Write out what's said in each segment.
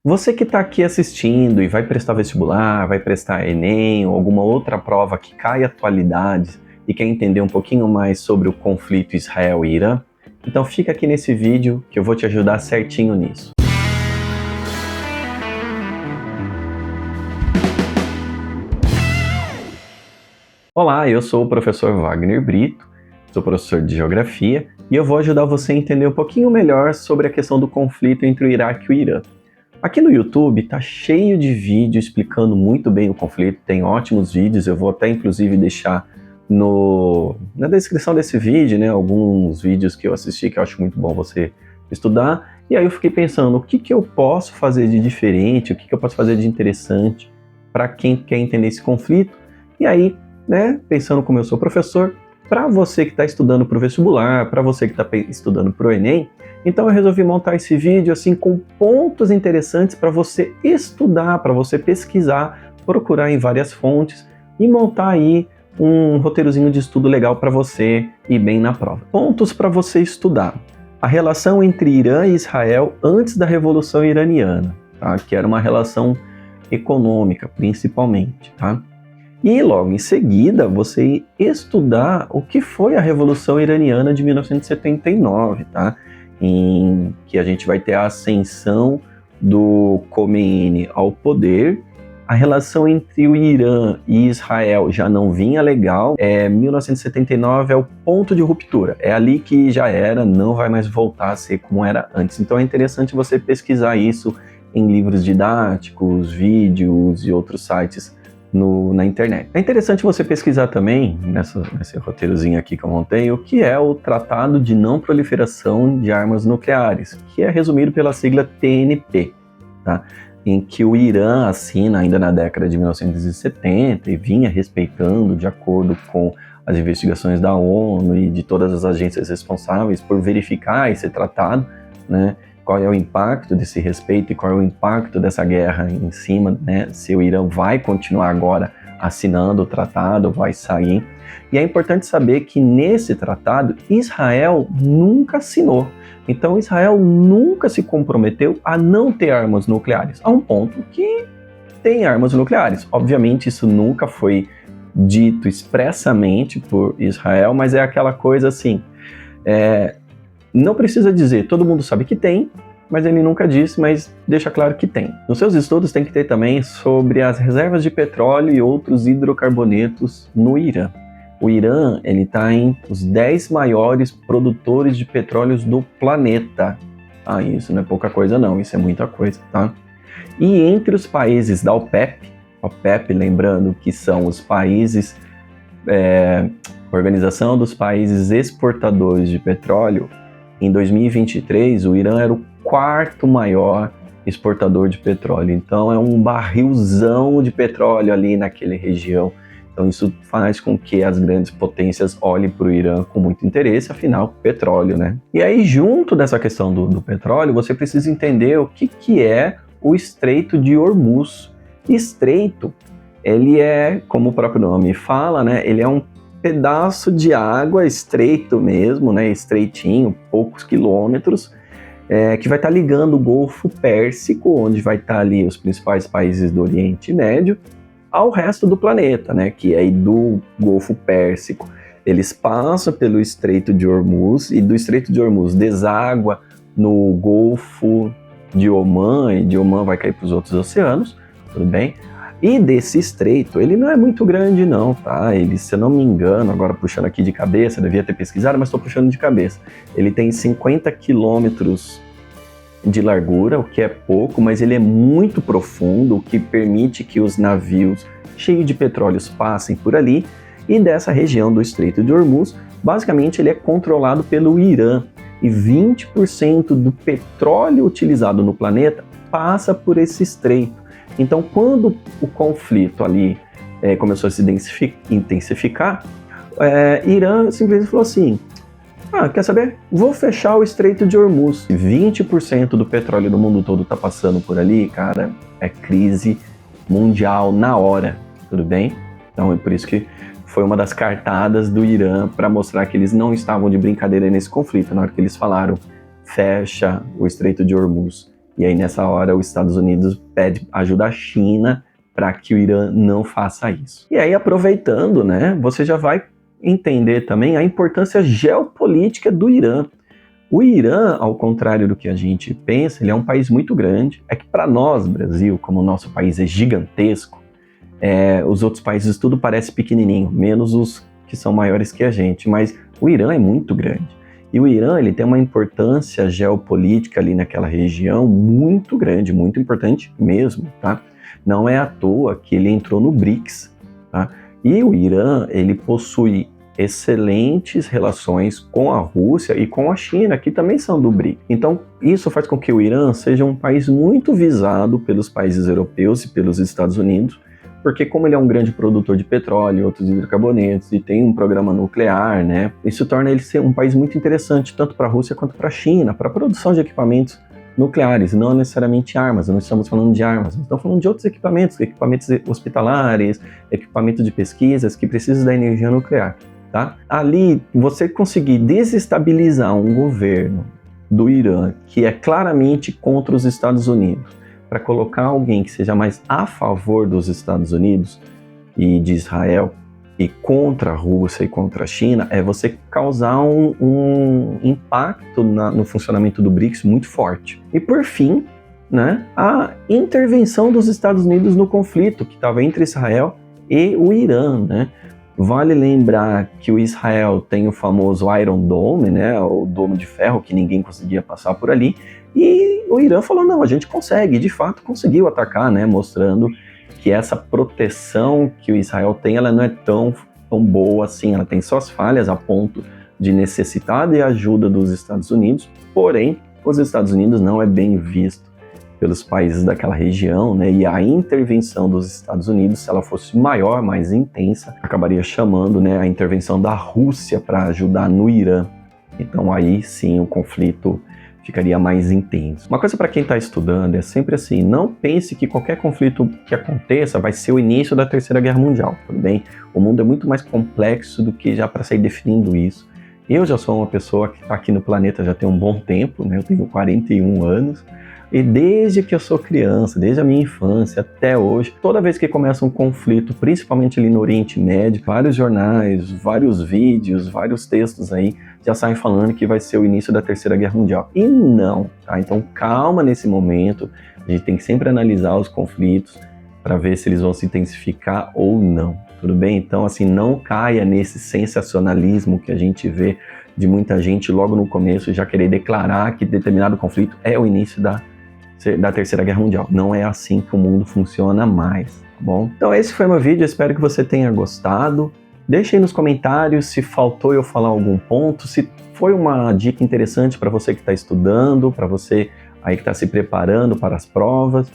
Você que está aqui assistindo e vai prestar vestibular, vai prestar Enem ou alguma outra prova que cai atualidades e quer entender um pouquinho mais sobre o conflito Israel e Irã, então fica aqui nesse vídeo que eu vou te ajudar certinho nisso. Olá, eu sou o professor Wagner Brito, sou professor de Geografia e eu vou ajudar você a entender um pouquinho melhor sobre a questão do conflito entre o Iraque e o Irã. Aqui no YouTube tá cheio de vídeo explicando muito bem o conflito, tem ótimos vídeos, eu vou até inclusive deixar na descrição desse vídeo, né, alguns vídeos que eu assisti que eu acho muito bom você estudar. E aí eu fiquei pensando, o que eu posso fazer de diferente, o que eu posso fazer de interessante para quem quer entender esse conflito. E aí, né, pensando como eu sou professor, para você que está estudando para o vestibular, para você que está estudando para o Enem, então eu resolvi montar esse vídeo assim com pontos interessantes para você estudar, para você pesquisar, procurar em várias fontes e montar aí um roteirozinho de estudo legal para você ir bem na prova. Pontos para você estudar. A relação entre Irã e Israel antes da Revolução Iraniana, tá? Que era uma relação econômica principalmente, tá? E logo em seguida você estudar o que foi a Revolução Iraniana de 1979, tá? Em que a gente vai ter a ascensão do Khomeini ao poder. A relação entre o Irã e Israel já não vinha legal. 1979 é o ponto de ruptura. É ali que já era, não vai mais voltar a ser como era antes. Então é interessante você pesquisar isso em livros didáticos, vídeos e outros sites na internet. É interessante você pesquisar também, nesse roteirozinho aqui que eu montei, o que é o Tratado de Não Proliferação de Armas Nucleares, que é resumido pela sigla TNP, tá? Em que o Irã assina ainda na década de 1970 e vinha respeitando, de acordo com as investigações da ONU e de todas as agências responsáveis por verificar esse tratado, né? Qual é o impacto desse respeito e qual é o impacto dessa guerra em cima, né? Se o Irã vai continuar agora assinando o tratado, vai sair. E é importante saber que nesse tratado, Israel nunca assinou. Então Israel nunca se comprometeu a não ter armas nucleares, a um ponto que tem armas nucleares. Obviamente isso nunca foi dito expressamente por Israel, mas é aquela coisa assim, não precisa dizer, todo mundo sabe que tem, mas ele nunca disse, mas deixa claro que tem. Nos seus estudos tem que ter também sobre as reservas de petróleo e outros hidrocarbonetos no Irã. O Irã, ele está entre os 10 maiores produtores de petróleos do planeta. Ah, isso não é pouca coisa não, isso é muita coisa, tá? E entre os países da OPEP, lembrando que são os países, Organização dos Países Exportadores de Petróleo, em 2023, o Irã era o quarto maior exportador de petróleo. Então, é um barrilzão de petróleo ali naquela região. Então, isso faz com que as grandes potências olhem para o Irã com muito interesse, afinal, petróleo, né? E aí, junto dessa questão do petróleo, você precisa entender o que é o Estreito de Hormuz. Estreito, ele é, como o próprio nome fala, né? Ele é um pedaço de água estreito mesmo, né, estreitinho, poucos quilômetros, que vai estar ligando o Golfo Pérsico, onde vai estar ali os principais países do Oriente Médio, ao resto do planeta, né, que aí do Golfo Pérsico eles passam pelo Estreito de Hormuz e do Estreito de Hormuz deságua no Golfo de Omã e de Omã vai cair para os outros oceanos, tudo bem? E desse estreito, ele não é muito grande não, tá? Ele, se eu não me engano, agora puxando aqui de cabeça, devia ter pesquisado, mas estou puxando de cabeça. Ele tem 50 quilômetros de largura, o que é pouco, mas ele é muito profundo, o que permite que os navios cheios de petróleos passem por ali. E dessa região do Estreito de Hormuz, basicamente ele é controlado pelo Irã. E 20% do petróleo utilizado no planeta passa por esse estreito. Então, quando o conflito ali começou a se intensificar, Irã simplesmente falou assim, quer saber? Vou fechar o Estreito de Hormuz. 20% do petróleo do mundo todo está passando por ali, cara, é crise mundial na hora, tudo bem? Então, é por isso que foi uma das cartadas do Irã para mostrar que eles não estavam de brincadeira nesse conflito, na hora que eles falaram, fecha o Estreito de Hormuz. E aí nessa hora os Estados Unidos pede ajuda à China para que o Irã não faça isso. E aí aproveitando, né, você já vai entender também a importância geopolítica do Irã. O Irã, ao contrário do que a gente pensa, ele é um país muito grande. É que para nós, Brasil, como o nosso país é gigantesco, os outros países tudo parece pequenininho, menos os que são maiores que a gente, mas o Irã é muito grande. E o Irã, ele tem uma importância geopolítica ali naquela região muito grande, muito importante mesmo, tá? Não é à toa que ele entrou no BRICS, tá? E o Irã, ele possui excelentes relações com a Rússia e com a China, que também são do BRICS. Então, isso faz com que o Irã seja um país muito visado pelos países europeus e pelos Estados Unidos, porque como ele é um grande produtor de petróleo e outros hidrocarbonetos e tem um programa nuclear, né, isso torna ele ser um país muito interessante, tanto para a Rússia quanto para a China, para a produção de equipamentos nucleares, não necessariamente armas. Não estamos falando de armas, estamos falando de outros equipamentos, equipamentos hospitalares, equipamentos de pesquisas que precisam da energia nuclear. Tá? Ali, você conseguir desestabilizar um governo do Irã que é claramente contra os Estados Unidos, para colocar alguém que seja mais a favor dos Estados Unidos e de Israel e contra a Rússia e contra a China, é você causar um impacto no funcionamento do BRICS muito forte. E por fim, né, a intervenção dos Estados Unidos no conflito que estava entre Israel e o Irã, né? Vale lembrar que o Israel tem o famoso Iron Dome, né, o domo de ferro que ninguém conseguia passar por ali, e o Irã falou, não, a gente consegue, e de fato conseguiu atacar, né, mostrando que essa proteção que o Israel tem, ela não é tão boa assim, ela tem suas falhas a ponto de necessitar de ajuda dos Estados Unidos, porém, os Estados Unidos não é bem visto pelos países daquela região, né? E a intervenção dos Estados Unidos, se ela fosse maior, mais intensa, acabaria chamando, né, a intervenção da Rússia para ajudar no Irã. Então aí sim o conflito ficaria mais intenso. Uma coisa para quem está estudando é sempre assim, não pense que qualquer conflito que aconteça vai ser o início da Terceira Guerra Mundial, tudo bem? O mundo é muito mais complexo do que já para sair definindo isso. Eu já sou uma pessoa que está aqui no planeta já tem um bom tempo, né? Eu tenho 41 anos, e desde que eu sou criança, desde a minha infância até hoje, toda vez que começa um conflito, principalmente ali no Oriente Médio, vários jornais, vários vídeos, vários textos aí já saem falando que vai ser o início da Terceira Guerra Mundial. E não, tá? Então calma nesse momento, a gente tem que sempre analisar os conflitos para ver se eles vão se intensificar ou não, tudo bem? Então assim, não caia nesse sensacionalismo que a gente vê de muita gente logo no começo já querer declarar que determinado conflito é o início da Terceira Guerra Mundial. Não é assim que o mundo funciona mais, tá bom? Então esse foi meu vídeo, espero que você tenha gostado. Deixe aí nos comentários se faltou eu falar algum ponto, se foi uma dica interessante para você que está estudando, para você aí que está se preparando para as provas.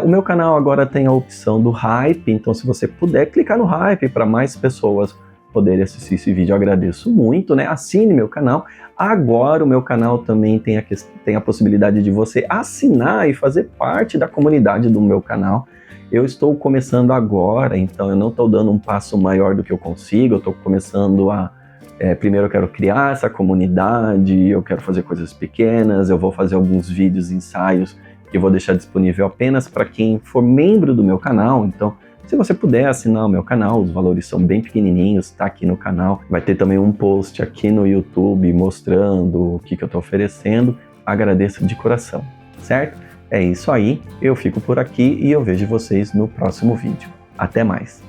O meu canal agora tem a opção do Hype, então se você puder clicar no Hype para mais pessoas poderem assistir esse vídeo, eu agradeço muito, né? Assine meu canal. Agora o meu canal também tem a possibilidade de você assinar e fazer parte da comunidade do meu canal. Eu estou começando agora, então eu não estou dando um passo maior do que eu consigo, eu estou começando primeiro eu quero criar essa comunidade, eu quero fazer coisas pequenas, eu vou fazer alguns vídeos, ensaios, que eu vou deixar disponível apenas para quem for membro do meu canal, então se você puder assinar o meu canal, os valores são bem pequenininhos, tá aqui no canal. Vai ter também um post aqui no YouTube mostrando o que eu tô oferecendo. Agradeço de coração, certo? É isso aí, eu fico por aqui e eu vejo vocês no próximo vídeo. Até mais!